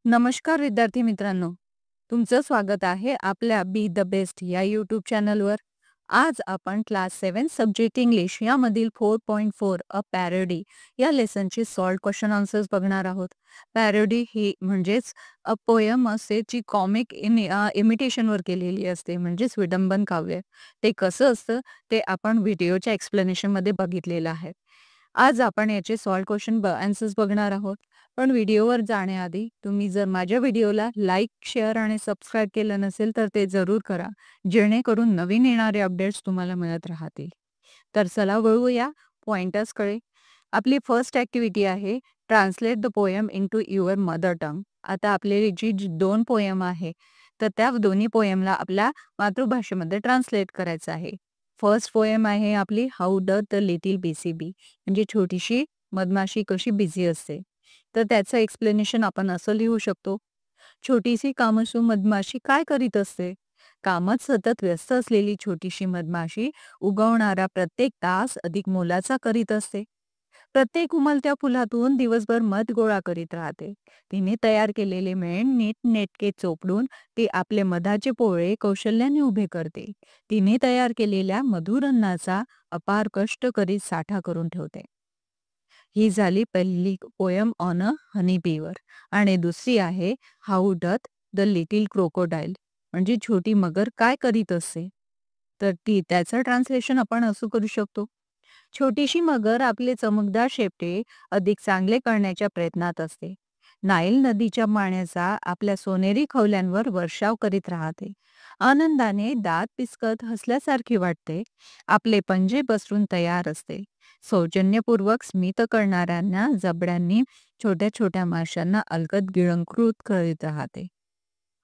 नमस्कार विद्यार्थी मित्रांनो, तुमचं स्वागत आहे आपल्या बी द बेस्ट या यूट्यूब चॅनलवर. आज आपण क्लास 7 सब्जेक्ट इंग्लिश यामधील 4.4 अ पॅरोडी या लेसनची सॉल्व्ड क्वेश्चन आन्सर्स बघणार आहोत. पॅरोडी ही म्हणजेच अ पोयम असते जी कॉमिक इमिटेशनवर केलेली असते, म्हणजेच विडंबन काव्य. ते कसं असतं ते आपण व्हिडिओच्या एक्सप्लेनेशनमध्ये बघितलेलं आहे. आज आपण याचे सॉल्व्ड क्वेश्चन आन्सर्स बघणार आहोत. पण व्हिडिओवर जाण्याआधी तुम्ही जर माझ्या व्हिडिओला लाईक, शेअर आणि सबस्क्राईब केलं नसेल तर ते जरूर करा, जेणेकरून नवीन येणारे अपडेट्स तुम्हाला मिळत राहतील. तर चला वळूया पॉइंटर्सकडे. आपली फर्स्ट ॲक्टिव्हिटी आहे translate the poem into your mother tongue. आता आपली जी जी 2 पोएम आहे, तर त्या दोन्ही पोएमला आपल्या मातृभाषेमध्ये ट्रान्सलेट करायचं आहे. फर्स्ट पोएम आहे आपली हाऊ डथ द लिटिल बी म्हणजे छोटीशी मधमाशी कशी बिझी असते. तर त्याचं एक्सप्लेनेशन आपण असं लिहू शकतो. छोटीशी कामसू मधमाशी काय करीत असते? कामात सतत व्यस्त असलेली छोटीशी मधमाशी उगवणारा प्रत्येक तास अधिक मोलाचा करीत असते. प्रत्येक उमलत्या फुलातून दिवसभर मध गोळा करीत राहते. तिने तयार केलेले मेण नीटनेटके चोपडून ती आपले मधाचे पोळे कौशल्याने उभे करते. तिने तयार केलेल्या मधुर अन्नाचा अपार कष्ट करीत साठा करून ठेवते. ही झाली पहिली poem on a honey beaver. आणि दुसरी आहे how doth the little crocodile म्हणजे छोटी मगर काय करीत असते. तर त्याचं ट्रान्सलेशन आपण असं करू शकतो. छोटीशी मगर आपले चमकदार शेपटे अधिक चांगले करण्याच्या प्रयत्नात असते. नाईल नदीच्या पाण्याचा आपल्या सोनेरी खवल्यांवर वर्षाव करीत राहते. आनंदाने दात पिचकत हसल्यासारखी वाटते. आपले पंजे पसरून तयार असते. सौजन्यपूर्वक स्मित करणाऱ्यांना जबड्यांनी छोट्या छोट्या माशांना अलगद गिळंकृत करीत राहते.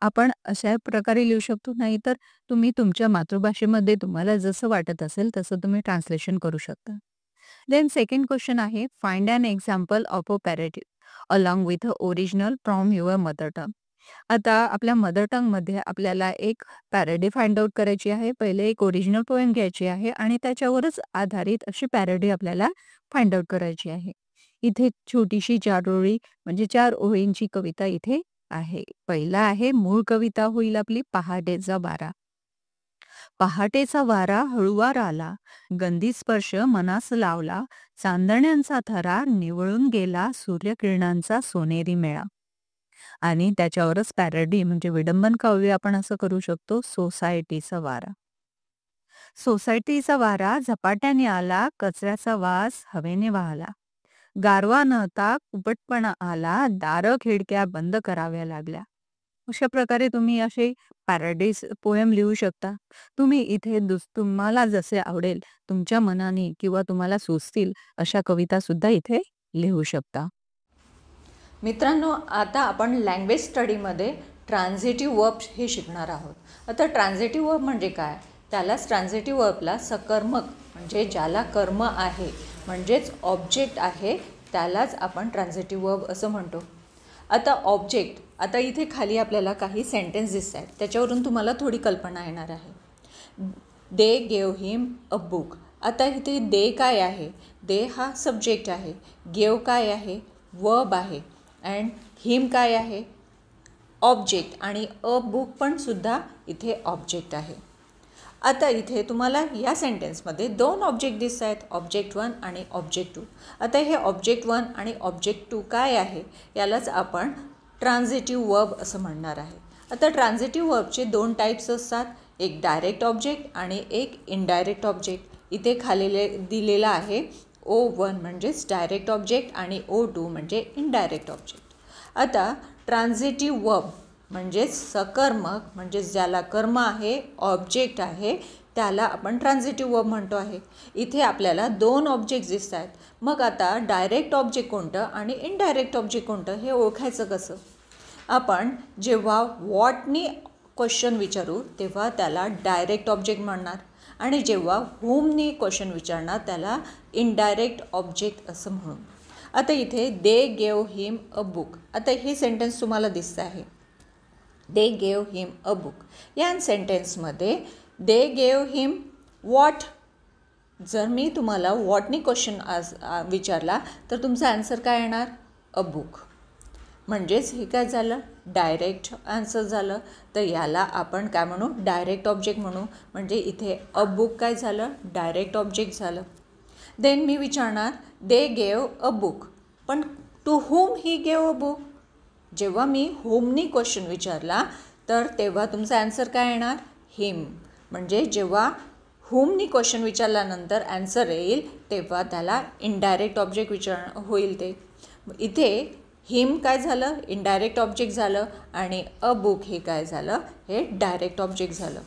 आपण अशा प्रकारे लिहू शकतो, नाही तर तुम्ही तुमच्या मातृभाषेमध्ये तुम्हाला जसं वाटत असेल तसं तुम्ही ट्रान्सलेशन करू शकता. देन सेकंड क्वेश्चन आहे find an example of a parody along with a original from your mother tongue. आता आपल्या मदर टंगमध्ये आपल्याला एक पॅरोडी फाइंड आउट करायची आहे. पहिले एक ओरिजिनल पोएम घ्यायची आहे आणि त्याच्यावरच आधारित अशी पॅरोडी आपल्याला फाइंड आउट करायची आहे. इथे छोटीशी 4 ओळी म्हणजे 4 ओळींची कविता इथे आहे. पहिला आहे मूळ कविता होईल आपली पहाटेचा वारा. पहाटेचा वारा हळुवार आला, गंधी स्पर्श मनास लावला, चांदण्यांचा थरा निवळून गेला सूर्यकिरणांचा सोनेरी मेळा. आणि त्याच्यावरच पॅरोडी म्हणजे विडंबन काव्य आपण असं करू शकतो सोसायटीचा वारा. सोसायटीचा वारा झपाट्याने आला, कचऱ्याचा वास हवेने वाहला. गारवा नव्हता, कुपटपणा आला, दारं खिडक्या बंद कराव्या लागल्या. अशा प्रकारे तुम्ही असे पॅरोडीज पोएम लिहू शकता. तुम्ही इथे तुम्हाला जसे आवडेल तुमच्या मनाने किंवा तुम्हाला सुचतील अशा कविता सुद्धा इथे लिहू शकता. मित्रांनो, आता आपण लँग्वेज स्टडीमध्ये ट्रान्झिटिव्ह वर्ब्स हे शिकणार आहोत. आता ट्रान्झिटिव्ह वर्ब म्हणजे काय? त्यालाच ट्रान्झिटिव्ह वर्बला सकर्मक म्हणजे ज्याला कर्म आहे म्हणजेच ऑब्जेक्ट आहे त्यालाच आपण ट्रान्झिटिव्ह वर्ब असं म्हणतो. आता ऑब्जेक्ट, आता इथे खाली आपल्याला काही सेंटेन्स दिसत आहेत, त्याच्यावरून तुम्हाला थोडी कल्पना येणार आहे. They gave him a book. आता इथे दे काय आहे? दे हा सब्जेक्ट आहे. गेव काय आहे? वर्ब आहे. अँड हिम काय आहे? ऑब्जेक्ट. आणि अ बुक पण सुद्धा इथे ऑब्जेक्ट आहे. आता इथे तुम्हाला या सेंटेन्समध्ये 2 ऑब्जेक्ट दिसत आहेत, ऑब्जेक्ट 1 आणि ऑब्जेक्ट 2. आता हे ऑब्जेक्ट 1 आणि ऑब्जेक्ट 2 काय आहे यालाच आपण ट्रान्झिटिव्ह वर्ब असं म्हणणार आहे. आता ट्रान्झिटिव्ह वर्बचे 2 टाईप्स असतात, एक डायरेक्ट ऑब्जेक्ट आणि एक इनडायरेक्ट ऑब्जेक्ट. इथे खाली दिलेला आहे O1 म्हणजेच डायरेक्ट ऑब्जेक्ट आणि O2 म्हणजे इनडायरेक्ट ऑब्जेक्ट. आता ट्रान्झिटिव्ह वर्ब म्हणजेच सकर्मक म्हणजेच ज्याला कर्म आहे, ऑब्जेक्ट आहे, त्याला आपण ट्रान्झिटिव्ह वर्ब म्हणतो आहे. इथे आपल्याला 2 ऑब्जेक्ट दिसत आहेत. मग आता डायरेक्ट ऑब्जेक्ट कोणतं आणि इनडायरेक्ट ऑब्जेक्ट कोणतं हे ओळखायचं कसं? आपण जेव्हा व्हॉटनी क्वेश्चन विचारू तेव्हा त्याला डायरेक्ट ऑब्जेक्ट म्हणणार आणि जेव्हा हुमनी क्वेश्चन विचारणार त्याला इनडायरेक्ट ऑब्जेक्ट असं म्हणू. आता इथे they gave him a book. आता हे सेंटेन्स तुम्हाला दिसतं आहे, they gave him a book. या सेंटेन्समध्ये दे गेव हिम व्हॉट. जर मी तुम्हाला व्हॉटनी क्वेश्चन विचारला तर तुमचा आन्सर काय येणार? A book. म्हणजेच हे काय झालं, डायरेक्ट आन्सर झालं. तर याला आपण काय म्हणू, डायरेक्ट ऑब्जेक्ट म्हणू. म्हणजे इथे अ बुक काय झालं, डायरेक्ट ऑब्जेक्ट झालं. देन मी विचारणार, दे गेव अ बुक, पण to whom he gave a book. जेव्हा मी हुमनी क्वेश्चन विचारला तर तेव्हा तुमचा आन्सर काय येणार, हिम. म्हणजे जेव्हा हुमनी क्वेश्चन विचारल्यानंतर आन्सर येईल तेव्हा त्याला इनडायरेक्ट ऑब्जेक्ट होईल. ते इथे हिम काय झालं, इनडायरेक्ट ऑब्जेक्ट झालं, आणि अ बुक हे काय झालं, हे डायरेक्ट ऑब्जेक्ट झालं.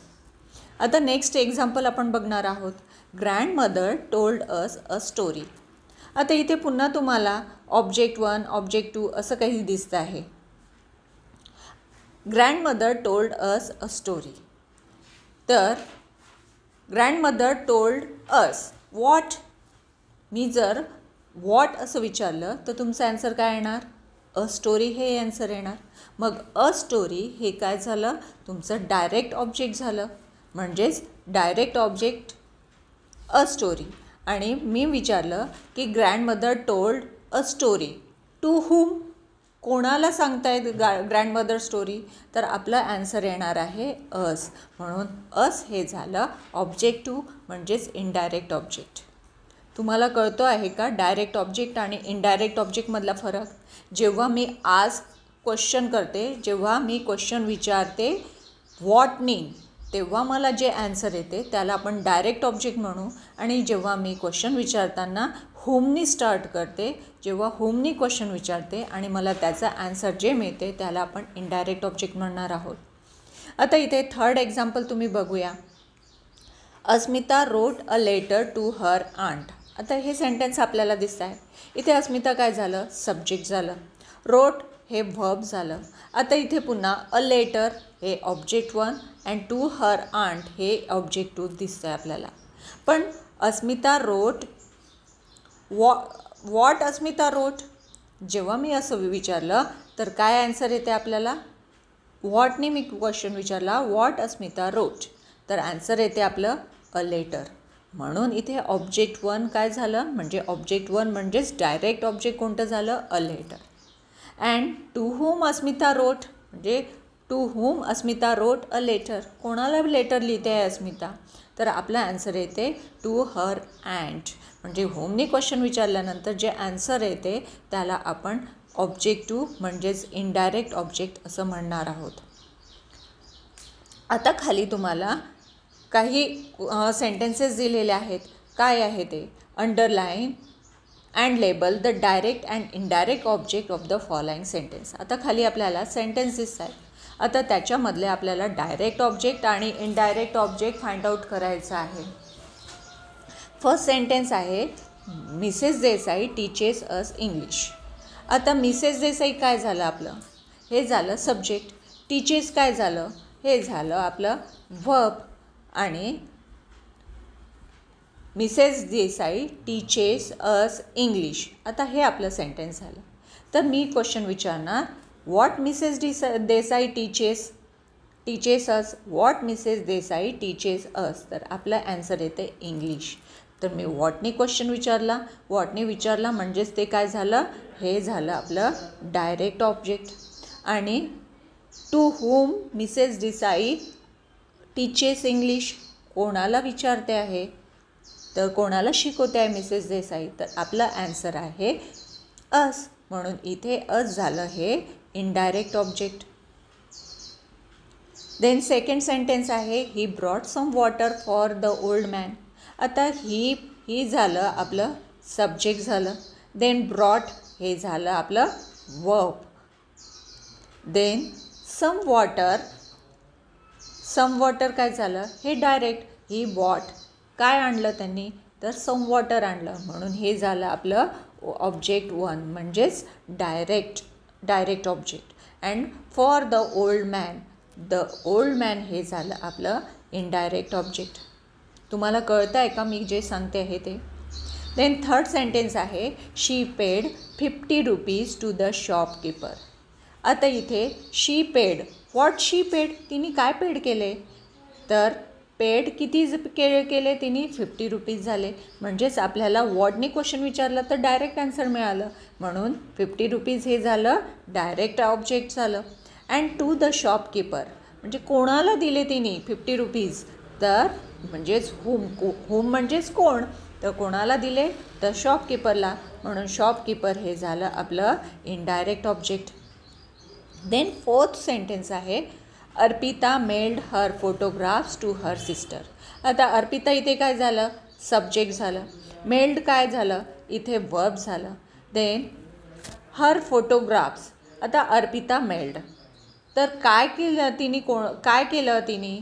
आता नेक्स्ट एक्झाम्पल आपण बघणार आहोत. Grandmother told us a story. आता इथे पुन्हा तुम्हाला ऑब्जेक्ट 1, ऑब्जेक्ट 2 असं काही दिसतं आहे. Grandmother told us a story. तर ग्रँडमदर टोल्ड अस व्हॉट. मी जर व्हॉट असं विचारलं तर तुमचं आन्सर काय येणार, अ स्टोरी हे आन्सर येणार. मग अ स्टोरी हे काय झालं, तुमचं डायरेक्ट ऑब्जेक्ट झालं. म्हणजेच डायरेक्ट ऑब्जेक्ट अ स्टोरी. आणि मी विचारलं की grandmother told a story to whom, कोणाला सांगतायत ग्रँडमदर स्टोरी, तर आपलं आन्सर येणार आहे अस. म्हणून अस हे झालं ऑब्जेक्ट 2 म्हणजेच इनडायरेक्ट ऑब्जेक्ट. तुम्हाला कळतो आहे का डायरेक्ट ऑब्जेक्ट आणि इनडायरेक्ट ऑब्जेक्टमधला फरक. जेव्हा मी आज क्वेश्चन करते, जेव्हा मी क्वेश्चन विचारते व्हॉटनी, तेव्हा मला जे आन्सर येते त्याला आपण डायरेक्ट ऑब्जेक्ट म्हणू. आणि जेव्हा मी क्वेश्चन विचारताना हुमनी स्टार्ट करते, जेव्हा हुमनी क्वेश्चन विचारते आणि मला त्याचा आन्सर जे मिळते त्याला आपण इनडायरेक्ट ऑब्जेक्ट म्हणणार आहोत. आता इथे थर्ड एक्झाम्पल तुम्ही बघूया. Asmita wrote a letter to her aunt. आता हे सेंटेन्स आपल्याला दिसत आहे. इथे अस्मिता काय झालं, सब्जेक्ट झालं. रोट हे व्हर्ब झालं. आता इथे पुन्हा अ लेटर हे object 1 and to her aunt हे ऑब्जेक्ट 2 दिसतं आहे आपल्याला. पण अस्मिता रोट व्हॉट अस्मिता रोट, जेव्हा मी असं विचारलं तर काय आन्सर येते आपल्याला, व्हॉटने मी क्वेश्चन विचारला व्हॉट अस्मिता रोट, तर आन्सर येते आपलं अ लेटर. म्हणून इथे ऑब्जेक्ट 1 काय झालं, म्हणजे ऑब्जेक्ट 1 म्हणजेच डायरेक्ट ऑब्जेक्ट कोणतं झालं, a letter. And to whom Asmita wrote, म्हणजे to whom Asmita wrote a letter, कोणाला लेटर लिहिते आहे अस्मिता, तर आपला आन्सर येते टू हर अँट. म्हणजे होमने क्वेश्चन विचारल्यानंतर जे आन्सर येते त्याला आपण ऑब्जेक्ट 2 म्हणजेच इनडायरेक्ट ऑब्जेक्ट असं म्हणणार आहोत. आता खाली तुम्हाला काही सेंटेन्सेस दिलेले आहेत. काय आहे ते, underline and label the direct and indirect object of the following sentence. आता खाली आपल्याला सेंटेन्स दिसत आहेत. आता त्याच्यामधले आपल्याला डायरेक्ट ऑब्जेक्ट आणि इनडायरेक्ट ऑब्जेक्ट फाइंड आउट करायचं आहे. फर्स्ट सेंटेन्स आहे Mrs Desai teaches us English. आता मिसेस देसाई काय झालं आपलं, हे झालं सब्जेक्ट. टीचेस काय झालं, हे झालं आपलं व्हर्ब. आणि Mrs Desai teaches us English, आता हे आपलं सेंटेन्स झालं. तर मी क्वेश्चन विचारणार what Mrs Desai teaches us, what Mrs Desai teaches us, तर आपलं आन्सर येते इंग्लिश. तर मी व्हॉटनी क्वेश्चन विचारला, व्हॉटनी विचारला म्हणजेच ते काय झालं, हे झालं आपलं डायरेक्ट ऑब्जेक्ट. आणि to whom Mrs Desai teaches English, कोणाला विचारते आहे, तर कोणाला शिकवते आहे मिसेस देसाई, तर आपला आन्सर आहे अस. म्हणून इथे अस झालं हे indirect object. Then second sentence आहे he brought some water for the old man. आता ही झालं आपलं सब्जेक्ट झालं. देन ब्रॉट हे झालं आपलं वर्ब. देन सम वॉटर काय झालं, हे डायरेक्ट. ही बॉट काय आणलं त्यांनी, तर सम वॉटर आणलं, म्हणून हे झालं आपलं ऑब्जेक्ट 1 म्हणजेच direct object. And for the old man हे झालं आपलं इनडायरेक्ट ऑब्जेक्ट. तुम्हाला कळतं आहे का मी जे सांगते आहे ते. देन थर्ड सेंटेन्स आहे she paid 50 rupees to the shopkeeper. आता इथे she paid, what she paid, तिने काय पेड केले, तर पेड किती केले तिने 50 रुपीज झाले. म्हणजेच आपल्याला वॉर्डने क्वेश्चन विचारलं तर डायरेक्ट आन्सर मिळालं, म्हणून 50 रुपीज हे झालं डायरेक्ट ऑब्जेक्ट झालं. अँड टू द शॉपकीपर म्हणजे कोणाला दिले तिने 50 रुपीज, तर म्हणजेच होम म्हणजेच कोण, तर कोणाला दिले तर शॉपकीपरला, म्हणून शॉपकीपर हे झालं आपलं indirect object. Then fourth sentence आहे Arpita mailed her photographs to her sister. आता अर्पिता इथे काय झालं, सब्जेक्ट झालं. मेल्ड काय झालं, इथे वर्ब झालं. देन हर फोटोग्राफ्स, आता अर्पिता मेल्ड, तर काय केलं तिने, काय केलं तिने,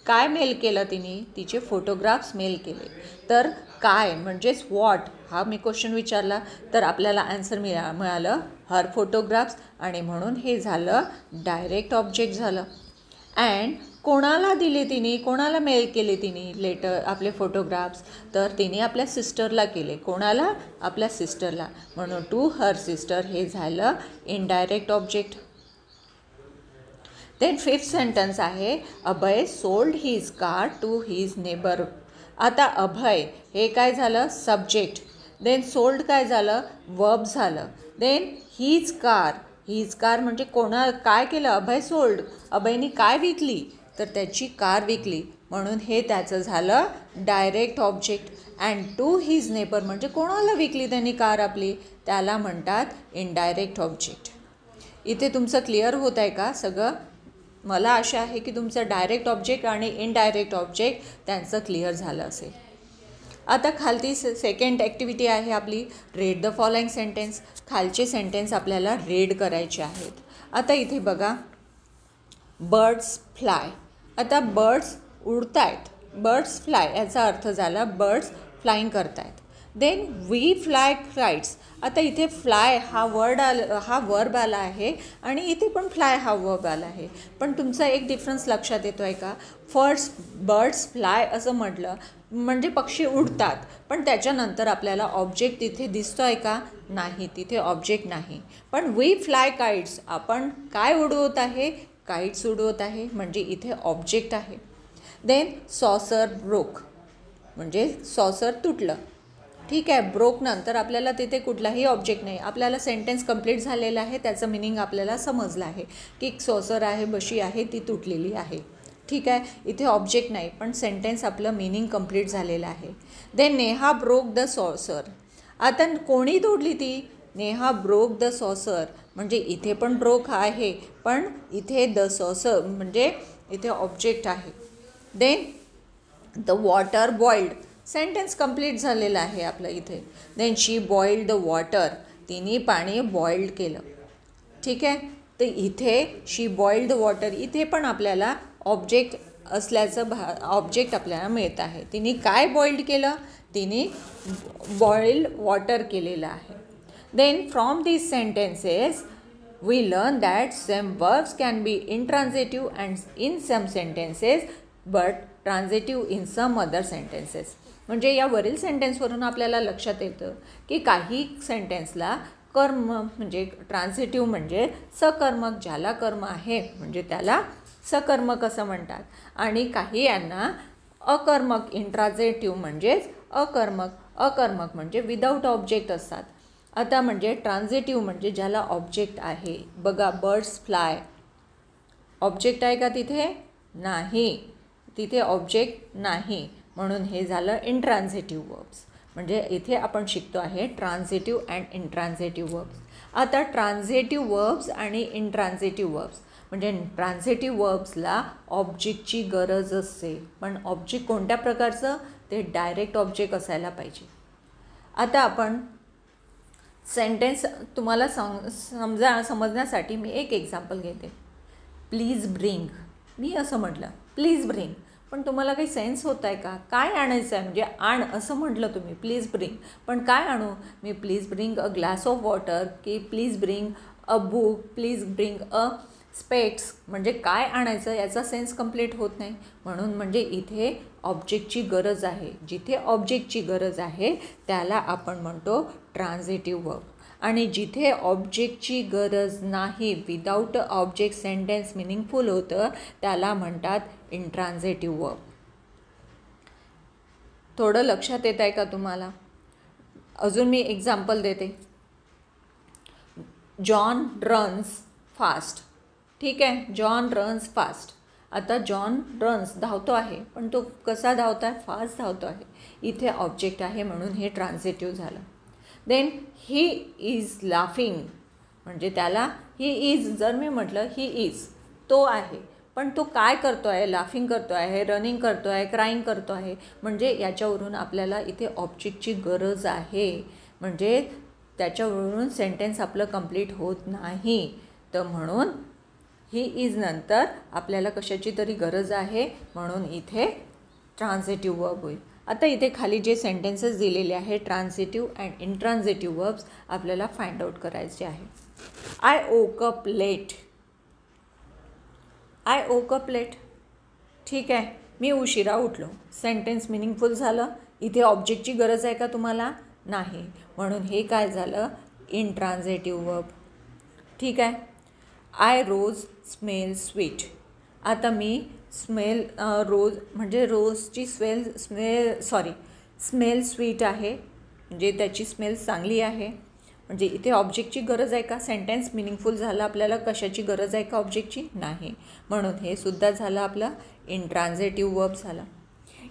काय मेल केलं तिने, तिचे फोटोग्राफ्स मेल केले. तर काय म्हणजेच व्हॉट हा मी क्वेश्चन विचारला, तर आपल्याला आन्सर मिळालं हर फोटोग्राफ्स, आणि म्हणून हे झालं डायरेक्ट ऑब्जेक्ट झालं. अँड कोणाला दिले तिने, कोणाला मेल केले तिने लेटर आपले फोटोग्राफ्स, तर तिने आपल्या सिस्टरला केले. कोणाला, आपल्या सिस्टरला, म्हणून टू हर सिस्टर हे झालं indirect object. Then fifth sentence आहे Abhay sold his car to his neighbour. आता अभय हे काय झालं, सब्जेक्ट. देन सोल्ड काय झालं, वर्ब झालं. देन हीज कार म्हणजे काय केलं, अभय सोल्ड, अभयनी काय विकली, तर त्याची कार विकली, म्हणून हे त्याचं झालं direct object. And to his neighbour म्हणजे कोणाला विकली त्यांनी कार आपली, त्याला म्हणतात इनडायरेक्ट ऑब्जेक्ट. इथे तुमचं क्लिअर होत आहे का सगळं? मला आशा आहे की तुमचं डायरेक्ट ऑब्जेक्ट आणि इनडायरेक्ट ऑब्जेक्ट त्यांचं क्लिअर झालं असेल. आता खालती सेकंड ॲक्टिव्हिटी आहे आपली रीड द फॉलोइंग सेंटेन्स. खालचे सेंटेन्स आपल्याला रीड करायचे आहेत. आता इथे बघा, बर्ड्स फ्लाय. आता बर्ड्स उडत आहेत, बर्ड्स फ्लाय याचा अर्थ झाला बर्ड्स फ्लाईंग करत आहेत. Then we fly kites. आता इथे फ्लाय हा वर्ब आला आहे आणि इथे पण फ्लाय हा वर्ब आला आहे, पण तुमचा एक डिफरन्स लक्षात येतो आहे का? फर्स्ट बर्ड्स फ्लाय असं म्हटलं म्हणजे पक्षी उडतात, पण त्याच्यानंतर आपल्याला ऑब्जेक्ट तिथे दिसतो आहे का? नाही, तिथे ऑब्जेक्ट नाही. पण वी फ्लाय काइट्स, आपण काय उडवत आहे? काइट्स उडवत आहे, म्हणजे इथे ऑब्जेक्ट आहे. देन सॉसर ब्रोक म्हणजे सॉसर तुटलं. ठीक आहे, ब्रोक नंतर आपल्याला तिथे कुठलाही ऑब्जेक्ट नाही. आपल्याला सेंटेन्स कंप्लीट झालेला आहे, त्याचं मिनिंग आपल्याला समजलं आहे की सॉसर आहे, बशी आहे, ती तुटलेली आहे. ठीक आहे, इथे ऑब्जेक्ट नाही, पण सेंटेन्स आपलं मिनिंग कंप्लीट झालेलं आहे. Then Neha broke the saucer. आता कोणी तोडली ती? नेहा ब्रोक द सॉसर, म्हणजे इथे पण ब्रोक आहे, पण इथे द सॉसर म्हणजे इथे ऑब्जेक्ट आहे. Then the water boiled, sentence complete झालेलं आहे आपलं इथे. Then she boiled the water, तिने पाणी बॉइल्ड केलं. ठीक आहे, तर इथे शी बॉइल्ड द वॉटर, इथे पण आपल्याला ऑब्जेक्ट असल्याचं ऑब्जेक्ट आपल्याला मिळत आहे. तिने काय बॉइल्ड केलं? तिने बॉइल्ड वॉटर केलेलं आहे. Then from these sentences we learn that some verbs can be intransitive and in some sentences but transitive in some other sentences. म्हणजे या वरील सेंटेन्सवरून आपल्याला लक्षात येतं की काही सेंटेन्सला कर्म म्हणजे ट्रान्झिटिव्ह म्हणजे सकर्मक, ज्याला कर्म आहे म्हणजे त्याला सकर्मक असं म्हणतात, आणि काही यांना अकर्मक इंट्रान्झिटिव्ह म्हणजेच अकर्मक म्हणजे विदाऊट ऑब्जेक्ट असतात. आता म्हणजे ट्रान्झिटिव्ह म्हणजे ज्याला ऑब्जेक्ट आहे. बघा, बर्ड्स फ्लाय, ऑब्जेक्ट आहे का तिथे? नाही, तिथे ऑब्जेक्ट नाही, म्हणून हे झालं इंट्रान्झिटिव्ह वर्ब्स. म्हणजे इथे आपण शिकतो आहे ट्रान्झिटिव्ह अँड इंट्रान्झिटिव्ह वर्ब्स. आता ट्रान्झिटिव्ह वर्ब्स आणि इंट्रान्झिटिव्ह वर्ब्स म्हणजे ट्रान्झिटिव्ह वर्ब्सला ऑब्जेक्टची गरज असते, पण ऑब्जेक्ट कोणत्या प्रकारचं? ते डायरेक्ट ऑब्जेक्ट असायला पाहिजे. आता आपण सेंटेन्स तुम्हाला समजण्यासाठी मी एक एक्झाम्पल घेते. प्लीज ब्रिंग, मी असं म्हटलं प्लीज ब्रिंग, पण तुम्हाला काही सेन्स होत आहे का? काय आणायचं आहे? म्हणजे आण असं म्हटलं तुम्ही, प्लीज ब्रिंग, पण काय आणू मी? Please bring a glass of water, की please bring a book, please bring a specs, म्हणजे काय आणायचं याचा सेन्स कंप्लीट होत नाही. म्हणून म्हणजे इथे ऑब्जेक्टची गरज आहे. जिथे ऑब्जेक्टची गरज आहे त्याला आपण म्हणतो ट्रान्झिटिव्ह वर्ब, आणि जिथे ऑब्जेक्टची गरज नाही, विदाऊट ऑब्जेक्ट सेंटेन्स मिनिंगफुल होतं, त्याला म्हणतात इंट्रान्झिटिव्ह वर्ब. थोडं लक्षात येत आहे का तुम्हाला? अजून मी एक्झाम्पल देते. John runs fast. ठीक आहे, जॉन रन्स फास्ट. आता जॉन रन्स धावतो आहे, पण तो कसा धावतो आहे? फास्ट धावतो आहे. इथे ऑब्जेक्ट आहे म्हणून हे ट्रान्झिटिव्ह झालं. देन ही इज लाफिंग, म्हणजे त्याला ही इज, जर मी म्हटलं ही इज, तो आहे, पण तो काय करतो आहे? लाफिंग करतो आहे, रनिंग करतो आहे, क्राईंग करतो आहे. म्हणजे याच्यावरून आपल्याला इथे ऑब्जेक्टची गरज आहे, म्हणजे त्याच्यावरून सेंटेन्स आपलं कंप्लीट होत नाही. तर म्हणून ही इज नंतर आपल्याला कशाची तरी गरज आहे, म्हणून इथे ट्रान्झिटिव्ह वर्ब होईल. आता इथे खाली जे सेंटेन्सेस दिलेले आहे ट्रान्झिटिव्ह अँड इंट्रान्झिटिव्ह वर्ब्स आपल्याला फाइंड आउट करायचे आहे. I woke up late. I woke up late. ठीक आहे, मी उशिरा उठलो. सेंटेन्स मिनिंगफुल झालं. इथे ऑब्जेक्टची गरज आहे का तुम्हाला? नाही, म्हणून हे काय झालं? Intransitive verb. ठीक आहे. I rose smell sweet. आता मी स्मेल रोज म्हणजे रोजची स्मेल स्वीट आहे, म्हणजे त्याची स्मेल चांगली आहे. म्हणजे इथे ऑब्जेक्टची गरज आहे का? सेंटेन्स मिनिंगफुल झालं. आपल्याला कशाची गरज आहे का ऑब्जेक्टची? नाही, म्हणून हे सुद्धा झालं आपलं इंट्रान्झिटिव्ह वर्ब झालं.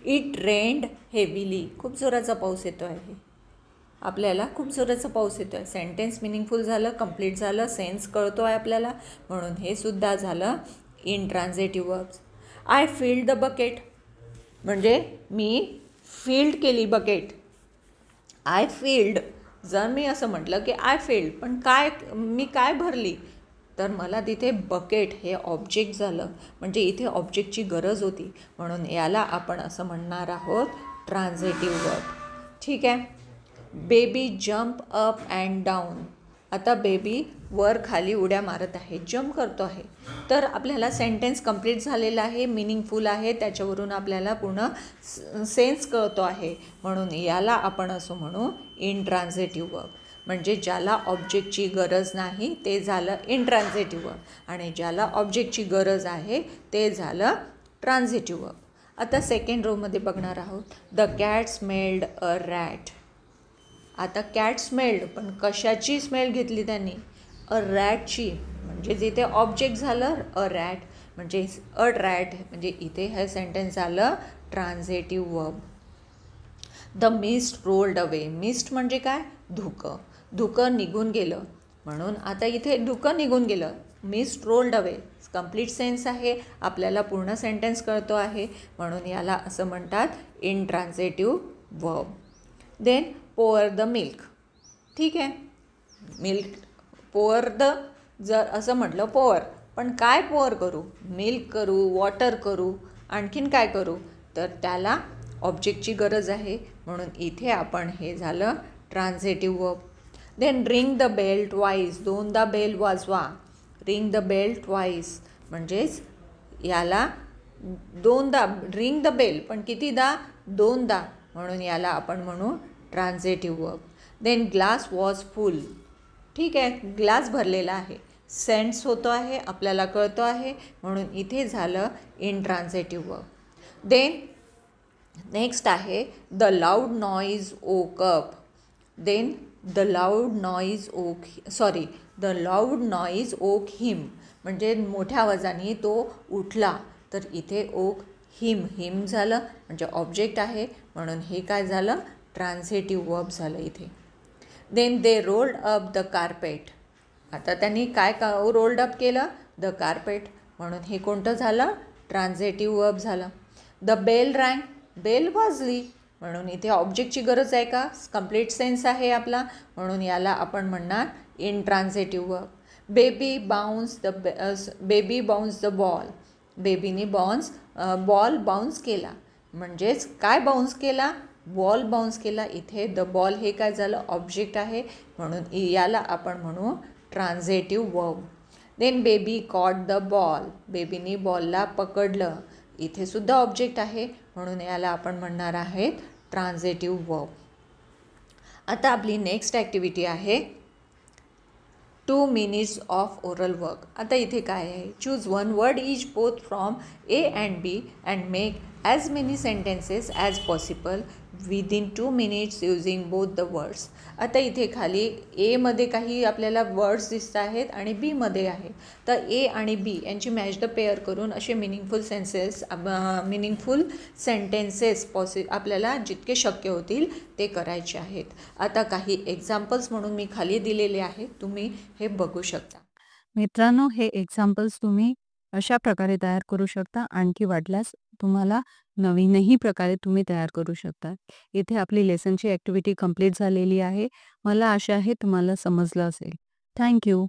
It rained heavily. खूप जोराचा पाऊस येतो आहे. आपल्याला खूप जोराचा पाऊस येतो आहे. सेंटेन्स मिनिंगफुल झालं, कंप्लीट झालं, सेन्स कळतो आहे आपल्याला, म्हणून हे सुद्धा झालं intransitive verbs. I filled the bucket, म्हणजे मी फिल्ड केली बकेट. आय फिल्ड, जर मी असं म्हटलं की आय फिल्ड, पण मी काय भरली? तर मला तिथे बकेट हे ऑब्जेक्ट झालं, म्हणजे इथे ऑब्जेक्टची गरज होती, म्हणून याला आपण असं म्हणणार आहोत ट्रान्झिटिव्ह वर्ब. ठीक आहे. Baby jump up and down. आता बेबी वर खाली उड्या मारत आहे, जम्प करतो आहे. तर आपल्याला सेंटेन्स कंप्लीट झालेला आहे, मिनिंगफुल आहे, त्याच्यावरून आपल्याला पूर्ण सेन्स कळतो आहे, म्हणून याला आपण असं म्हणू इंट्रान्झिटिव्ह वर्ब. म्हणजे ज्याला ऑब्जेक्टची गरज नाही ते झालं इंट्रान्झिटिव्ह वर्ब, आणि ज्याला ऑब्जेक्टची गरज आहे ते झालं ट्रान्झिटिव्ह वर्ब. आता सेकंड रोमध्ये बघणार आहोत. The cat smelled a rat. आता कॅट स्मेल्ड, पण कशाची स्मेल घेतली त्यांनी? अ रॅटची, म्हणजे जिथे ऑब्जेक्ट झालं अ रॅट, म्हणजे अ रॅट, म्हणजे इथे हे सेंटेन्स झालं transitive verb. The mist rolled away. Mist म्हणजे काय? धुकं. धुकं निघून गेलं, म्हणून आता इथे धुकं निघून गेलं. Mist rolled away complete sense आहे, आपल्याला पूर्ण सेंटेन्स कळतो आहे, म्हणून याला असं म्हणतात intransitive verb. Then pour the milk. ठीक आहे, मिल्क पोअर द, जर असं म्हटलं पोअर, पण काय पोअर करू? मिल्क करू, वॉटर करू, आणखीन काय करू? तर त्याला ऑब्जेक्टची गरज आहे, म्हणून इथे आपण हे झालं transitive verb. Then ring the bell twice. दोनदा बेल वाजवा. रिंग द बेल ट्वाईस, म्हणजेच याला दोनदा, रिंग द बेल, पण कितीदा? दोनदा, म्हणून याला आपण म्हणू transitive verb. Then glass was full. ठीक आहे, ग्लास भरलेला आहे, सेन्स होतो आहे, आपल्याला कळतो आहे, म्हणून इथे झालं इंट्रान्झिटिव्ह वर्ब. देन नेक्स्ट आहे the loud noise woke up. Then the loud noise woke him, म्हणजे मोठ्या आवाजाने तो उठला. तर इथे ओक हिम झालं, म्हणजे ऑब्जेक्ट आहे, म्हणून हे काय झालं? ट्रान्झिटिव्ह वर्ब झालं इथे. Then they rolled up the carpet. आता त्यांनी काय रोल्ड अप केलं? द कार्पेट, म्हणून हे कोणतं झालं? ट्रान्झिटिव्ह वर्ब झालं. The bell rang. बेल वाजली, म्हणून इथे ऑब्जेक्टची गरज आहे का? कंप्लीट सेन्स आहे आपला, म्हणून याला आपण म्हणणार intransitive verb. Baby bounce the ball. बेबीने बॉल बाउन्स केला, म्हणजेच काय बाउन्स केला? बॉल बाउन्स केला. इथे द बॉल हे काय झालं? ऑब्जेक्ट आहे, म्हणून याला आपण म्हणू transitive verb. Then baby caught the ball. बेबीने बॉलला पकडलं. इथे सुद्धा ऑब्जेक्ट आहे, म्हणून याला आपण म्हणणार आहेत ट्रान्झिटिव्ह वर्ब. आता आपली नेक्स्ट ॲक्टिव्हिटी आहे 2 minutes ऑफ ओरल वर्क. आता इथे काय आहे? Choose one word each both from A and B and make as many sentences as possible within 2 minutes using both the words. आता इथे खाली एमध्ये काही आपल्याला वर्ड्स दिसत आहेत आणि बीमध्ये आहे. तर ए आणि बी यांची मॅच द पेअर करून असे मिनिंगफुल सेंटेन्सेस आपल्याला जितके शक्य होतील ते करायचे आहेत. आता काही एक्झाम्पल्स म्हणून मी खाली दिलेले आहेत, तुम्ही हे बघू शकता. मित्रांनो, हे एक्झाम्पल्स तुम्ही अशा प्रकारे तयार करू शकता. आणखी वाटल्यास तुम्हाला नवीनही प्रकारे तुम्ही तयार करू शकता. इथे आपली लेसनची ॲक्टिव्हिटी कंप्लीट झालेली आहे. मला आशा आहे तुम्हाला समजलं असेल. Thank you.